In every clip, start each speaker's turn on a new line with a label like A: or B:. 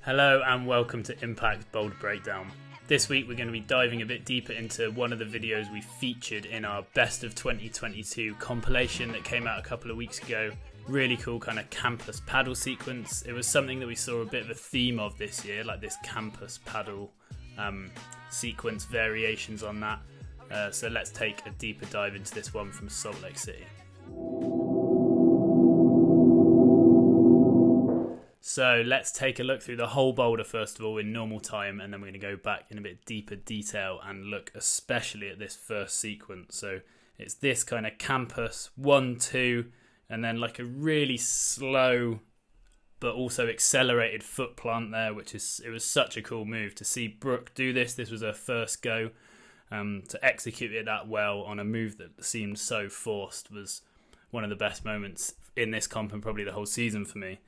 A: Hello and welcome to Impact Boulder Breakdown. This week we're going to be diving a bit deeper into one of the videos we featured in our Best of 2022 compilation that came out a couple of weeks ago. Really cool kind of campus paddle sequence. It was something that we saw a bit of a theme of this year, like this campus paddle sequence variations on that. So let's take a deeper dive into this one from Salt Lake City. So let's take a look through the whole boulder first of all in normal time, and then we're going to go back in a bit deeper detail and look especially at this first sequence. So it's this kind of campus 1, 2, and then like a really slow but also accelerated foot plant there, it was such a cool move to see Brooke do this. This was her first go. To execute it that well on a move that seemed so forced was one of the best moments in this comp and probably the whole season for me.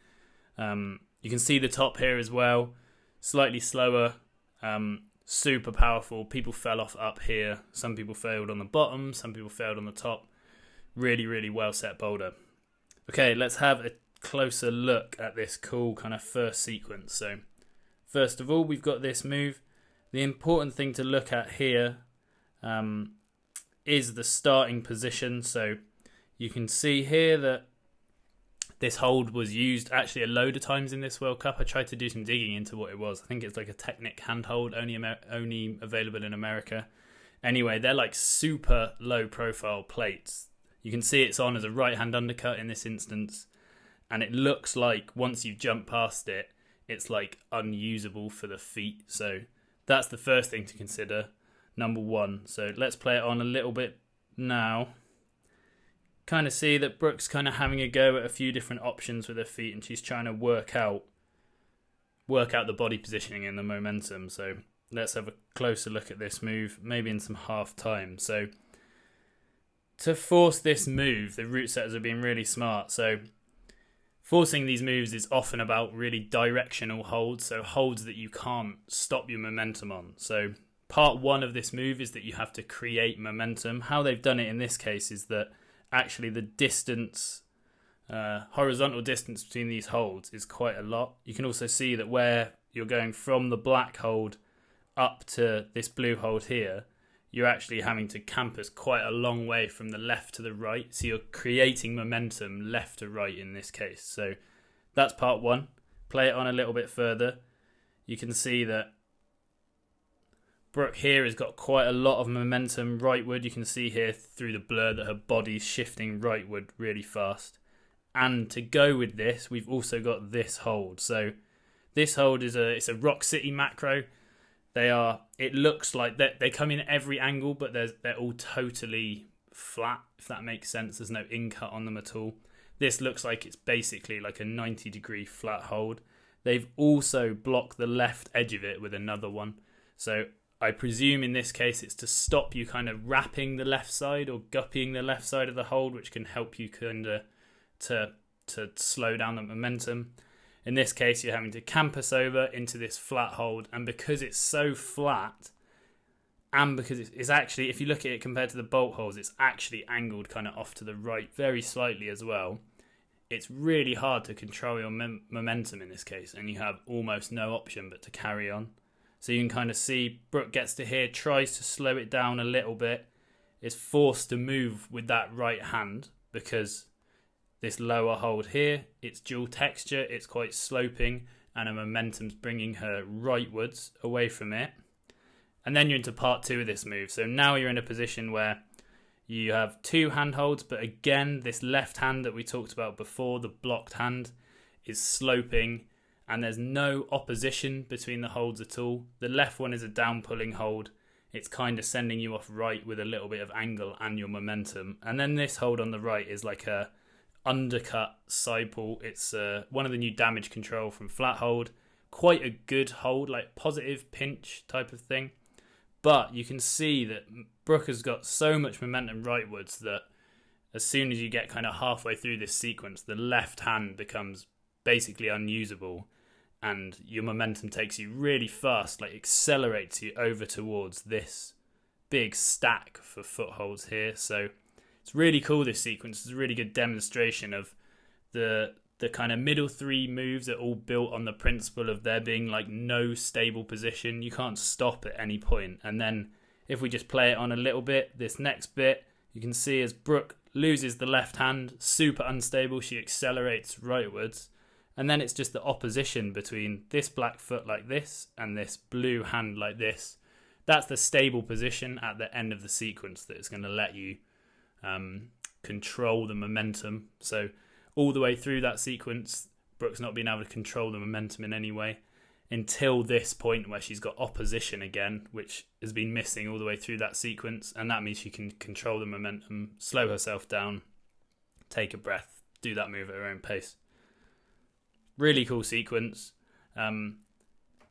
A: You can see the top here as well, slightly slower, super powerful. People fell off up here. Some people failed on the bottom, some people failed on the top. Really, really well set boulder. Okay, let's have a closer look at this cool kind of first sequence. So first of all, we've got this move. The important thing to look at here is the starting position. So you can see here that this hold was used actually a load of times in this World Cup. I tried to do some digging into what it was. I think it's like a Technic handhold, only available in America. Anyway, they're like super low profile plates. You can see it's on as a right hand undercut in this instance. And it looks like once you've jumped past it, it's like unusable for the feet. So that's the first thing to consider, number one. So let's play it on a little bit now. Kind of see that Brooke's kind of having a go at a few different options with her feet, and she's trying to work out the body positioning and the momentum. So let's have a closer look at this move, maybe in some half time. So to force this move, the root setters have been really smart. So forcing these moves is often about really directional holds, so holds that you can't stop your momentum on. So part one of this move is that you have to create momentum. How they've done it in this case is that actually the distance, horizontal distance between these holds is quite a lot. You can also see that where you're going from the black hold up to this blue hold here, you're actually having to campus quite a long way from the left to the right. So you're creating momentum left to right in this case. So that's part one. Play it on a little bit further. You can see that Brooke here has got quite a lot of momentum rightward. You can see here through the blur that her body's shifting rightward really fast. And to go with this, we've also got this hold. So this hold is it's a Rock City macro. It looks like they come in at every angle, but they're all totally flat, if that makes sense. There's no in-cut on them at all. This looks like it's basically like a 90-degree flat hold. They've also blocked the left edge of it with another one. So I presume in this case it's to stop you kind of wrapping the left side or guppying the left side of the hold, which can help you kind of to slow down the momentum. In this case, you're having to campus over into this flat hold, and because it's so flat, and because it's actually, if you look at it compared to the bolt holes, it's actually angled kind of off to the right very slightly as well. It's really hard to control your momentum in this case, and you have almost no option but to carry on. So you can kind of see Brooke gets to here, tries to slow it down a little bit, is forced to move with that right hand because this lower hold here, it's dual texture, it's quite sloping, and her momentum's bringing her rightwards away from it. And then you're into part two of this move. So now you're in a position where you have two handholds, but again, this left hand that we talked about before, the blocked hand, is sloping, and there's no opposition between the holds at all. The left one is a down pulling hold. It's kind of sending you off right with a little bit of angle and your momentum. And then this hold on the right is like a undercut side pull. It's one of the new damage control from flat hold. Quite a good hold, like positive pinch type of thing. But you can see that Brooke has got so much momentum rightwards that as soon as you get kind of halfway through this sequence, the left hand becomes basically unusable, and your momentum takes you really fast, like accelerates you over towards this big stack for footholds here. So it's really cool, this sequence. It's a really good demonstration of the the kind of middle 3 moves are all built on the principle of there being like no stable position. You can't stop at any point. And then if we just play it on a little bit, this next bit, you can see as Brooke loses the left hand, super unstable, she accelerates rightwards. And then it's just the opposition between this black foot like this and this blue hand like this. That's the stable position at the end of the sequence that is going to let you control the momentum. So all the way through that sequence, Brooke's not been able to control the momentum in any way until this point where she's got opposition again, which has been missing all the way through that sequence. And that means she can control the momentum, slow herself down, take a breath, do that move at her own pace. Really cool sequence.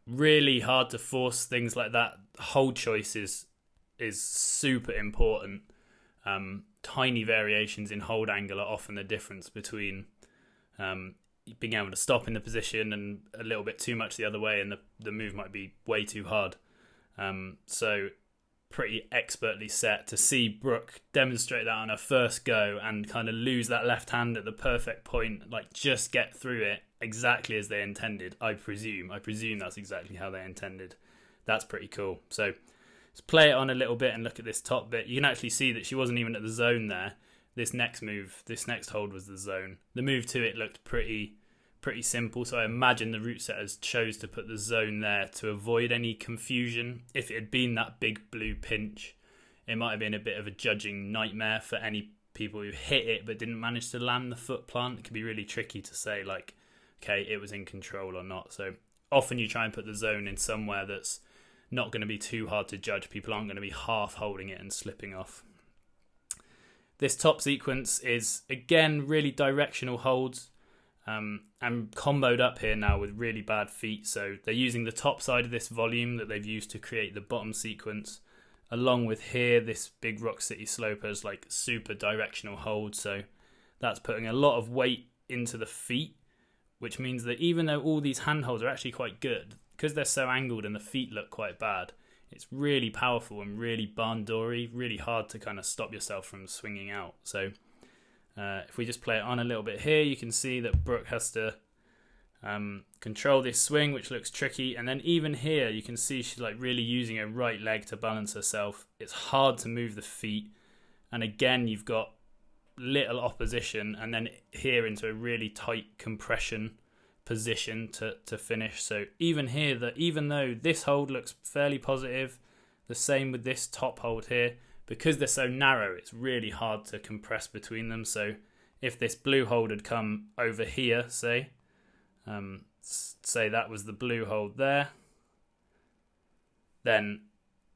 A: Really hard to force things like that. Hold choice is super important. Tiny variations in hold angle are often the difference between being able to stop in the position and a little bit too much the other way, and the move might be way too hard. So pretty expertly set. To see Brooke demonstrate that on her first go and kind of lose that left hand at the perfect point, like just get through it exactly as they intended. I presume that's exactly how they intended. That's pretty cool. So let's play it on a little bit and look at this top bit. You can actually see that she wasn't even at the zone there. This next hold was the zone. The move to it looked pretty simple, so I imagine the route setters chose to put the zone there to avoid any confusion. If it had been that big blue pinch, it might have been a bit of a judging nightmare for any people who hit it but didn't manage to land the foot plant. It could be really tricky to say, like, okay, it was in control or not. So often you try and put the zone in somewhere that's not going to be too hard to judge. People aren't going to be half holding it and slipping off. This top sequence is, again, really directional holds. And comboed up here now with really bad feet. So they're using the top side of this volume that they've used to create the bottom sequence, along with here, this big Rock City slopers, like super directional hold. So that's putting a lot of weight into the feet, which means that even though all these handholds are actually quite good, because they're so angled and the feet look quite bad, it's really powerful and really barn doory, really hard to kind of stop yourself from swinging out. So if we just play it on a little bit here, you can see that Brooke has to control this swing, which looks tricky. And then even here, you can see she's like really using her right leg to balance herself. It's hard to move the feet. And again, you've got little opposition, and then here into a really tight compression position to finish. So even here, even though this hold looks fairly positive, the same with this top hold here, because they're so narrow, it's really hard to compress between them. So if this blue hold had come over here, say that was the blue hold there, then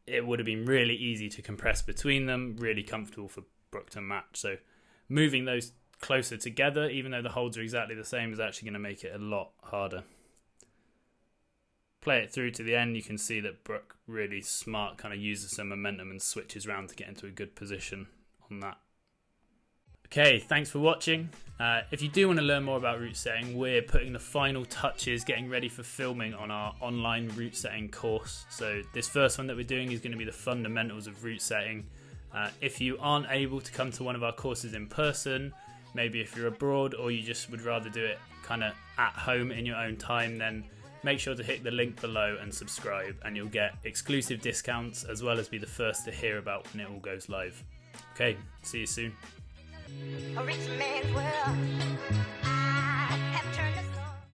A: it would have been really easy to compress between them, really comfortable for Brooke to match. So moving those closer together, even though the holds are exactly the same, is actually going to make it a lot harder. Play it through to the end, you can see that Brooke really smart, kind of uses some momentum and switches around to get into a good position on that. Okay, thanks for watching. If you do want to learn more about route setting, we're putting the final touches, getting ready for filming on our online route setting course. So this first one that we're doing is going to be the fundamentals of route setting. If you aren't able to come to one of our courses in person, maybe if you're abroad or you just would rather do it kind of at home in your own time, then make sure to hit the link below and subscribe, and you'll get exclusive discounts as well as be the first to hear about when it all goes live. Okay, see you soon.
B: A rich man's world.